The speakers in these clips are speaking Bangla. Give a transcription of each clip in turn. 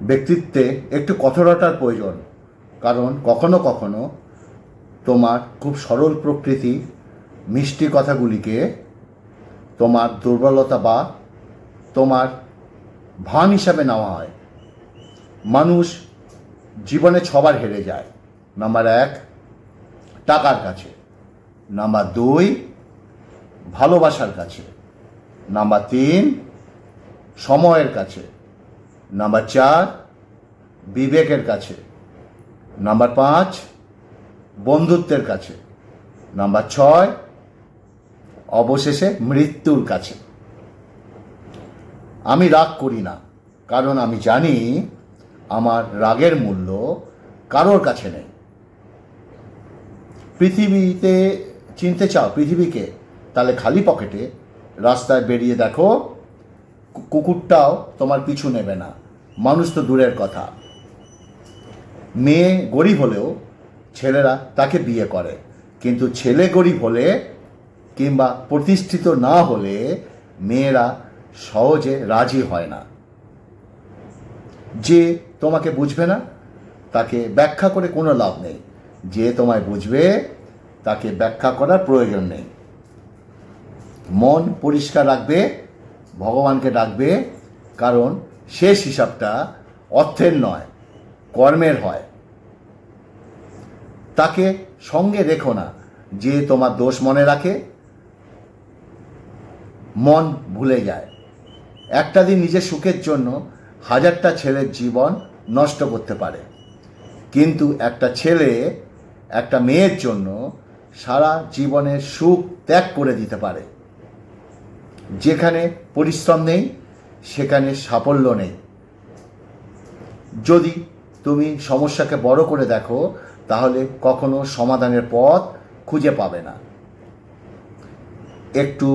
ব্যক্তিত্বে একটু কঠোরতার প্রয়োজন, কারণ কখনো কখনো তোমার খুব সরল প্রকৃতি মিষ্টি কথাগুলিকে তোমার দুর্বলতা বা তোমার ভান হিসাবে নেওয়া হয়। মানুষ জীবনে ছবার হেরে যায়। নাম্বার 1 টাকার কাছে, নাম্বার 2 ভালোবাসার কাছে, নাম্বার 3 সময়ের কাছে, নাম্বার 4 বিবেকের কাছে, নাম্বার 5 বন্ধুত্বের কাছে, নাম্বার 6 অবশেষে মৃত্যুর কাছে। আমি রাগ করি না, কারণ আমি জানি আমার রাগের মূল্য কারোর কাছে নেই। পৃথিবীতে চিনতে চাও পৃথিবীকে, তাহলে খালি পকেটে রাস্তায় বেরিয়ে দেখো, কুকুরটাও তোমার পিছু নেবে না, মানুষ তো দূরের কথা। মেয়ে গরিব হলেও ছেলেরা তাকে বিয়ে করে, কিন্তু ছেলে গরিব হলে কিংবা প্রতিষ্ঠিত না হলে মেয়েরা সহজে রাজি হয় না। যে তোমাকে বুঝবে না তাকে ব্যাখ্যা করে কোনো লাভ নেই, যে তোমায় বুঝবে তাকে ব্যাখ্যা করার প্রয়োজন নেই। মন পরিষ্কার রাখবে, ভগবানকে ডাকবে, কারণ শেষ হিসাবটা অর্থের নয়, কর্মের হয়। তাকে সঙ্গে রেখো না যে তোমার দোষ মনে রাখে, মন ভুলে যায়। একটা দিন নিজের সুখের জন্য হাজারটা ছেলের জীবন নষ্ট করতে পারে, কিন্তু একটা ছেলে একটা মেয়ের জন্য সারা জীবনের সুখ ত্যাগ করে দিতে পারে। যেখানে পরিশ্রম নেই সেখানে সাফল্য নেই। যদি তুমি সমস্যাকে বড় করে দেখো তাহলে কখনো সমাধানের পথ খুঁজে পাবে না। একটু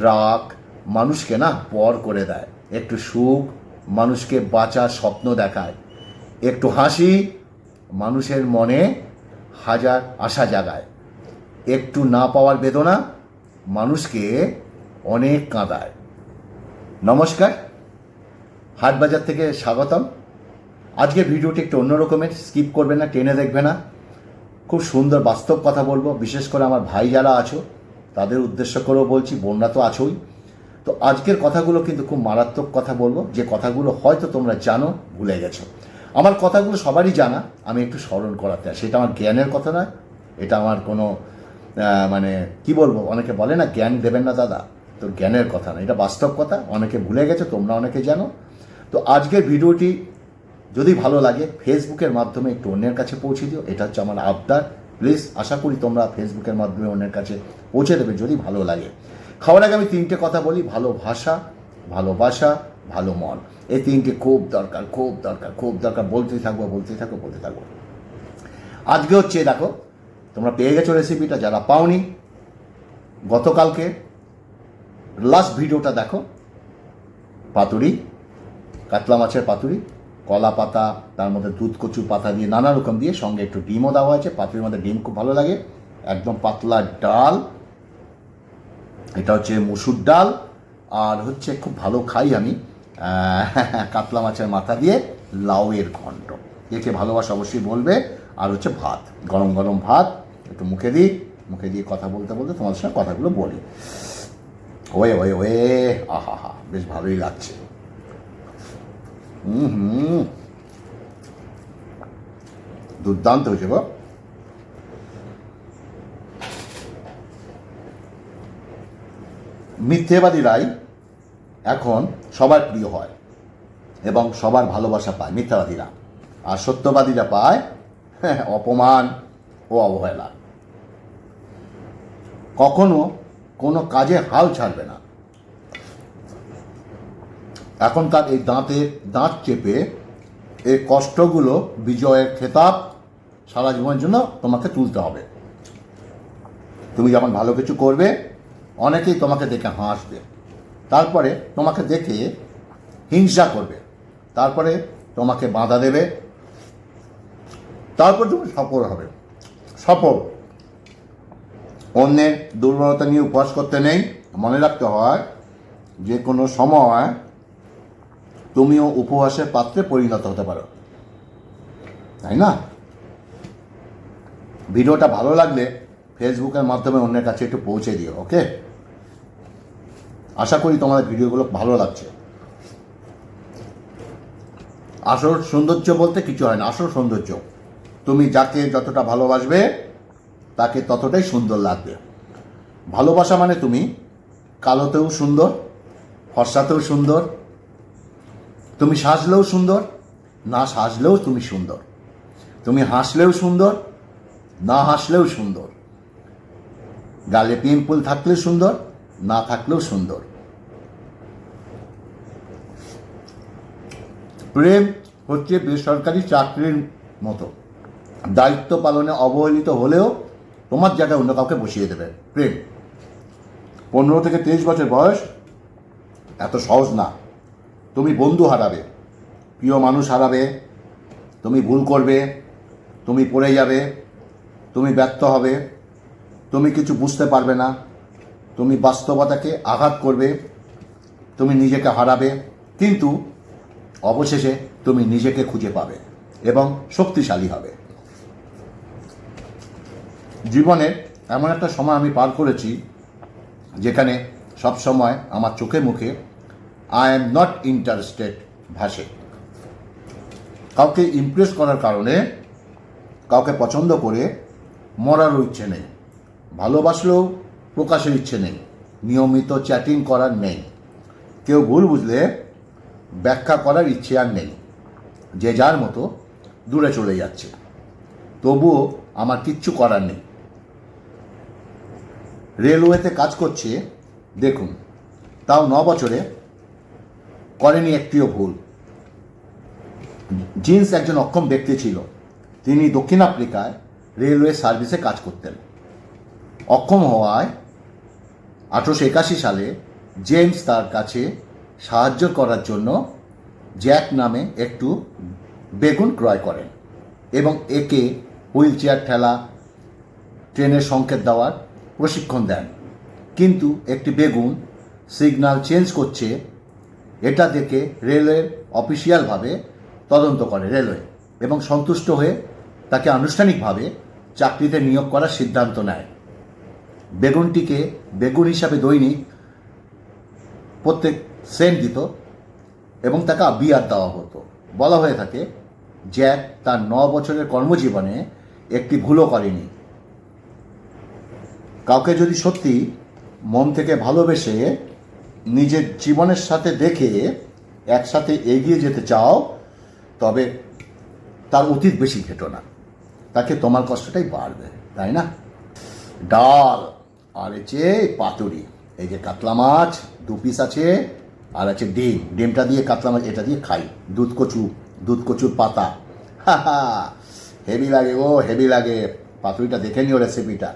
রাগ মানুষকে না পর করে দেয়, একটু সুখ মানুষকে বাঁচার স্বপ্ন দেখায়, একটু হাসি মানুষের মনে হাজার আশা জাগায়, একটু না পাওয়ার বেদনা মানুষকে অনেক কাঁদায়। নমস্কার, হাটবাজার থেকে স্বাগতম। আজকের ভিডিওটি একটু অন্যরকমের, স্কিপ করবে না, টেনে দেখবে না। খুব সুন্দর বাস্তব কথা বলবো, বিশেষ করে আমার ভাই যারা আছো তাদের উদ্দেশ্য করেও বলছি, বোনরা তো আছোই। তো আজকের কথাগুলো কিন্তু খুব মারাত্মক কথা বলবো, যে কথাগুলো হয়তো তোমরা জানো, ভুলে গেছো। আমার কথাগুলো সবারই জানা, আমি একটু স্মরণ করাতে, সেটা আমার জ্ঞানের কথা নয়, এটা আমার কোনো মানে কি বলবো, অনেকে বলে না জ্ঞান দেবেন না দাদা, তো জ্ঞানের কথা না, এটা বাস্তব কথা। অনেকে ভুলে গেছো, তোমরা অনেকে জানো। তো আজকের ভিডিওটি যদি ভালো লাগে ফেসবুকের মাধ্যমে একটু অন্যের কাছে পৌঁছে দিও, এটা হচ্ছে আমার আবদার। প্লিজ, আশা করি তোমরা ফেসবুকের মাধ্যমে অন্যের কাছে পৌঁছে দেবে যদি ভালো লাগে। খাওয়ার আগে আমি 3টে কথা বলি, ভালোবাসা, ভালোবাসা, ভালো মন। এই 3টে খুব দরকার, খুব দরকার, খুব দরকার। বলতেই থাকবো, বলতেই থাকবো, বলতে থাকবো। আজকে হচ্ছে দেখো, তোমরা পেয়ে গেছো রেসিপিটা, যারা পাওনি গতকালকে লাস্ট ভিডিওটা দেখো। পাতুরি, কাতলা মাছের পাতুরি, কলা পাতা, তার মধ্যে দুধ কচুর পাতা দিয়ে নানা রকম দিয়ে, সঙ্গে একটু ডিমও দেওয়া হয়েছে। পাতুরির মধ্যে ডিম খুব ভালো লাগে। একদম পাতলা ডাল, এটা হচ্ছে মুসুর ডাল। আর হচ্ছে খুব ভালো খাই আমি কাতলা মাছের মাথা দিয়ে লাউয়ের ঘন্ট। একে ভালোবাসা অবশ্যই বলবে। আর হচ্ছে ভাত, গরম গরম ভাত, একটু মুখে দিই, মুখে দিয়ে কথা বলতে বলতে তোমাদের সঙ্গে কথাগুলো বলি। ওয়ে ওয়ে ওয়ে, আহা হা, বেশ ভালোই লাগছে। দুর্দান্ত হয়েছে গো। মিথ্যেবাদীরাই এখন সবার প্রিয় হয় এবং সবার ভালোবাসা পায় মিথ্যাবাদীরা, আর সত্যবাদীরা পায় অপমান ও অবহেলা। কখনো কোনো কাজে হাল ছাড়বে না। এখনকার এই দাঁত চেপে এই কষ্টগুলো বিজয়ের খেতাব সারা জীবনের জন্য তোমাকে তুলতে হবে। তুমি যখন ভালো কিছু করবে অনেকেই তোমাকে দেখে হাসবে, তারপরে তোমাকে দেখে হিংসা করবে, তারপরে তোমাকে বাধা দেবে, তারপর তুমি সফল হবে। সফল। অন্যের দুর্বলতা নিয়ে উপহাস করতে নেই। মনে রাখতে হয় যে কোনো সময় তুমিও উপহাসের পাত্রে পরিণত হতে পারো, তাই না? ভিডিওটা ভালো লাগলে ফেসবুকের মাধ্যমে অন্যের কাছে একটু পৌঁছে দিও, ওকে? আশা করি তোমাদের ভিডিওগুলো ভালো লাগছে। আসল সৌন্দর্য বলতে কিছু হয় না। আসল সৌন্দর্য তুমি যাকে যতটা ভালোবাসবে তাকে ততটাই সুন্দর লাগবে। ভালোবাসা মানে তুমি কালোতেও সুন্দর, ফর্সাতেও সুন্দর, তুমি সাজলেও সুন্দর, না সাজলেও তুমি সুন্দর, তুমি হাসলেও সুন্দর, না হাসলেও সুন্দর, গালে পিম্পল থাকলেও সুন্দর, না থাকলেও সুন্দর। প্রেম হচ্ছে বেসরকারি চাকরির মতো, দায়িত্ব পালনে অবহেলিত হলেও তোমার জায়গায় অন্য কাউকে বসিয়ে দেবে। প্রেম 15 থেকে 23 বছর বয়স এত সহজ না। তুমি বন্ধু হারাবে, প্রিয় মানুষ হারাবে, তুমি ভুল করবে, তুমি পড়ে যাবে, তুমি ব্যর্থ হবে, তুমি কিছু বুঝতে পারবে না, তুমি বাস্তবতাকে আঘাত করবে, তুমি নিজেকে হারাবে, কিন্তু অবশেষে তুমি নিজেকে খুঁজে পাবে এবং শক্তিশালী হবে। জীবনের এমন একটা সময় আমি পার করেছি যেখানে সব সময় আমার চোখে মুখে আই এম নট ইন্টারেস্টেড ভাসে। কাউকে ইমপ্রেস করার কারণে, কাউকে পছন্দ করে মরারও ইচ্ছে নেই, ভালোবাসলেও প্রকাশের ইচ্ছে নেই, নিয়মিত চ্যাটিং করার নেই, কেউ ভুল বুঝলে ব্যাখ্যা করার ইচ্ছে আর নেই। যে যার মতো দূরে চলে যাচ্ছে, তবুও আমার কিচ্ছু করার নেই। রেলওয়েতে কাজ করছে দেখুন, তাও 9 বছরে করেনি একটিও ভুল। জিন্স একজন অক্ষম ব্যক্তি ছিল, তিনি দক্ষিণ আফ্রিকায় রেলওয়ে সার্ভিসে কাজ করতেন। অক্ষম হওয়ায় 1881 সালে জেমস তার কাছে সাহায্য করার জন্য জ্যাক নামে একটু বেগুন ক্রয় করেন এবং একে হুইল চেয়ার ঠেলা, ট্রেনের সংকেত দেওয়ার প্রশিক্ষণ দেন। কিন্তু একটি বেগুন সিগন্যাল চেঞ্জ করছে এটা দেখে রেলওয়ে অফিসিয়ালভাবে তদন্ত করে রেলওয়ে এবং সন্তুষ্ট হয়ে তাকে আনুষ্ঠানিকভাবে চাকরিতে নিয়োগ করার সিদ্ধান্ত নেয়। বেগুনটিকে বেগুন হিসাবে দৈনিক প্রত্যেক সেন্ট দিত এবং তাকে বিয়ার দেওয়া হতো। বলা হয়ে থাকে জ্যাক তার 9 বছরের কর্মজীবনে একটি ভুলও করেনি। কাউকে যদি সত্যি মন থেকে ভালোবেসে নিজের জীবনের সাথে দেখে একসাথে এগিয়ে যেতে চাও, তবে তার অতীত বেশি ঘেটো না, তাকে তোমার কষ্টটাই বাড়বে, তাই না? ডাল আর হচ্ছে পাতুরি, এই যে কাতলা মাছ 2 পিস আছে, আর আছে ডিম, ডিমটা দিয়ে কাতলা মাছ এটা দিয়ে খাই, দুধ কচুর পাতা, হেভি লাগে, ও হেভি লাগে। পাতুরিটা দেখে নিও রেসিপিটা।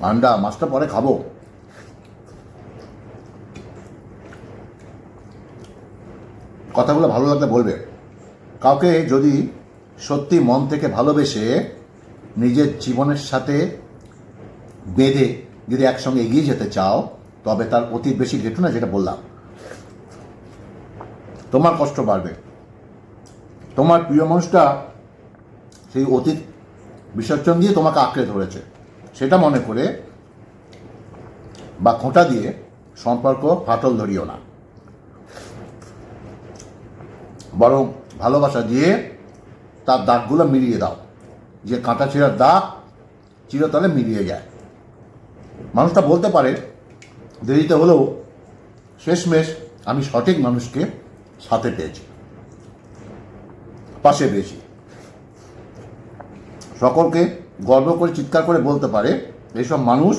আন্ডা মাছটা পরে খাবো। কথাগুলো ভালো লাগলে বলবে। কাউকে যদি সত্যি মন থেকে ভালোবেসে নিজের জীবনের সাথে বেঁধে যদি একসঙ্গে এগিয়ে যেতে চাও, তবে তার অতীত বেশি ঘেটো না, যেটা বললাম। তোমার কষ্ট বাড়বে। তোমার প্রিয় মানুষটা সেই অতীত বিসর্জন দিয়ে তোমাকে আঁকড়ে ধরেছে, সেটা মনে করে বা খোঁটা দিয়ে সম্পর্ক ফাটল ধরিও না, বরং ভালোবাসা দিয়ে তার দাগগুলো মিলিয়ে দাও। যে কাঁটা ছেঁড়ার দাগ চিরতলে মিলিয়ে যায়। মানুষটা বলতে পারে দেরিতে হলেও শেষমেশ আমি সঠিক মানুষকে সাথে পেয়েছি, পাশে পেয়েছি। সকলকে গর্ব করে চিৎকার করে বলতে পারে এইসব মানুষ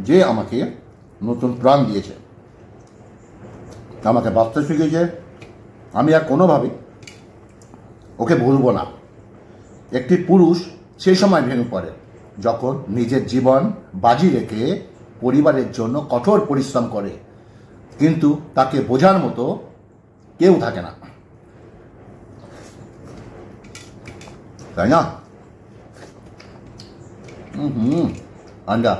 যে আমাকে নতুন প্রাণ দিয়েছে, আমাকে বাঁচতে শিখিয়েছে, আমি আর কোনোভাবে ওকে ভুলব না। একটি পুরুষ সেই সময় ভেঙে পড়ে যখন নিজের জীবন বাজি রেখে পরিবারের জন্য কঠোর পরিশ্রম করে, কিন্তু তাকে বোঝার মতো কেউ থাকে না, তাই না? আন্ডা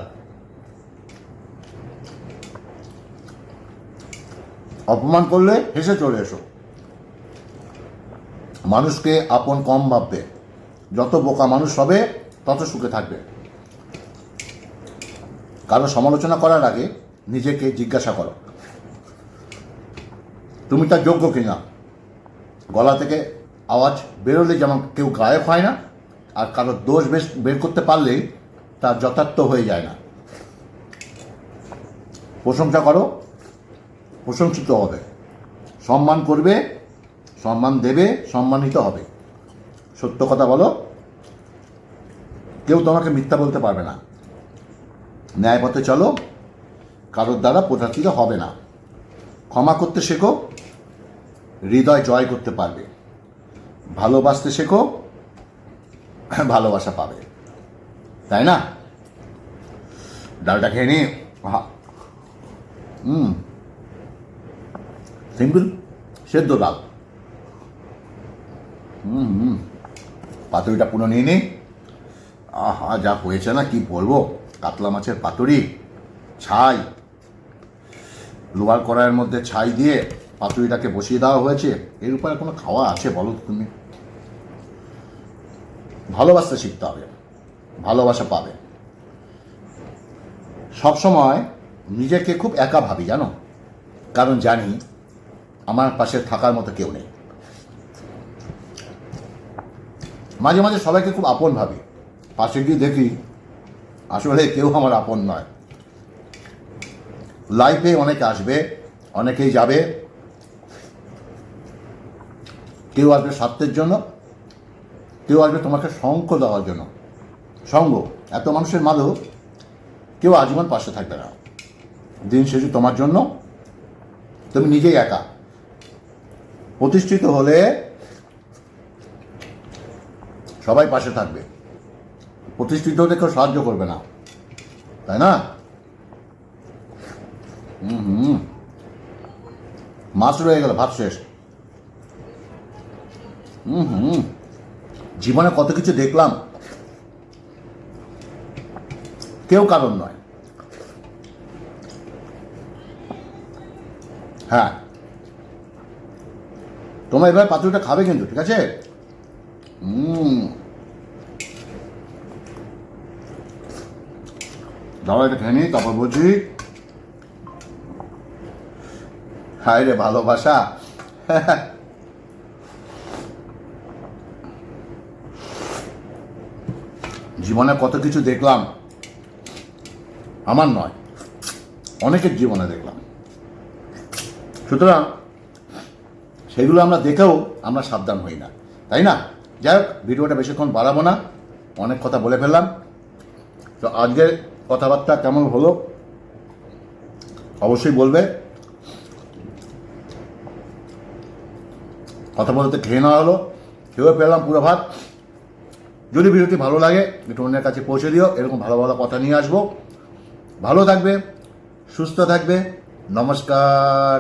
অপমান করলে হেসে চলে এসো। মানুষকে আপন কম ভাববে। যত বোকা মানুষ হবে তত সুখে থাকবে। কারো সমালোচনা করার আগে নিজেকে জিজ্ঞাসা করো, তুমি তার যোগ্য কিনা। গলা থেকে আওয়াজ বেরোলে যেমন কেউ গায়ক হয় না, আর কারো দোষ বের করতে পারলেই তার যথার্থ হয়ে যায় না। প্রশংসা করো, প্রশংসিত হবে। সম্মান করবে, সম্মান দেবে, সম্মানিত হবে। সত্য কথা বলো, কেউ তোমাকে মিথ্যা বলতে পারবে না। ন্যায় পথে চলো, কারোর দ্বারা প্রতারিত হবে না। ক্ষমা করতে শেখো, হৃদয় জয় করতে পারবে। ভালোবাসতে শেখো, ভালোবাসা পাবে। তাই না? ডালটা খেয়ে নি। সিম্পল সেদ্ধ ডাল। পাতুরিটা পুরো নিয়ে নি। আহা, যা হয়েছে না কি বলবো। কাতলা মাছের পাতুরি, ছাই, লোহার কড়াইয়ের মধ্যে ছাই দিয়ে পাতুরিটাকে বসিয়ে দেওয়া হয়েছে। এর উপরে কোনো খাওয়া আছে বলো তুমি? ভালোবাসতে শিখতে হবে, ভালোবাসা পাবে। সবসময় নিজেকে খুব একা ভাবি, জানো, কারণ জানি আমার পাশে থাকার মতো কেউ নেই। মাঝে মাঝে সবাইকে খুব আপন ভাবি, পাশে গিয়ে দেখি আসলে কেউ আমার আপন নয়। লাইফে অনেকে আসবে, অনেকেই যাবে। কেউ আসবে স্বার্থের জন্য, কেউ আসবে তোমাকে সঙ্গ দেওয়ার জন্য। সঙ্গ, এত মানুষের মাঝেও কেউ আজীবন পাশে থাকবে না। দিন শেষে তোমার জন্য তুমি নিজেই একা। প্রতিষ্ঠিত হলে সবাই পাশে থাকবে, প্রতিষ্ঠিত হতে কেউ সাহায্য করবে না, তাই না? মাছ রয়ে গেল, ভাত শেষ। জীবনে কত কিছু দেখলাম, কেউ কারণ নয়। হ্যাঁ, তোমরা এবার পাতুরিটা খাবে কিন্তু, ঠিক আছে? দাও এটা খেয়ে নি, তারপর বলছি। হায় রে ভালোবাসা। জীবনে কত কিছু দেখলাম, আমার নয়, অনেকের জীবনে দেখলাম। সুতরাং সেগুলো আমরা দেখেও আমরা সাবধান হই না, তাই না? যাই হোক, ভিডিওটা বেশিক্ষণ বাড়াবো না, অনেক কথা বলে ফেললাম। তো আজকের কথাবার্তা কেমন হলো অবশ্যই বলবে। কথা বলতে খেয়ে নেওয়া হলো, খেয়েও পেলাম পুরো ভাত। যদি ভিডিওটি ভালো লাগে একটু অন্যের কাছে পৌঁছে দিও। এরকম ভালো ভালো কথা নিয়ে আসবো। ভালো থাকবে, সুস্থ থাকবে। নমস্কার।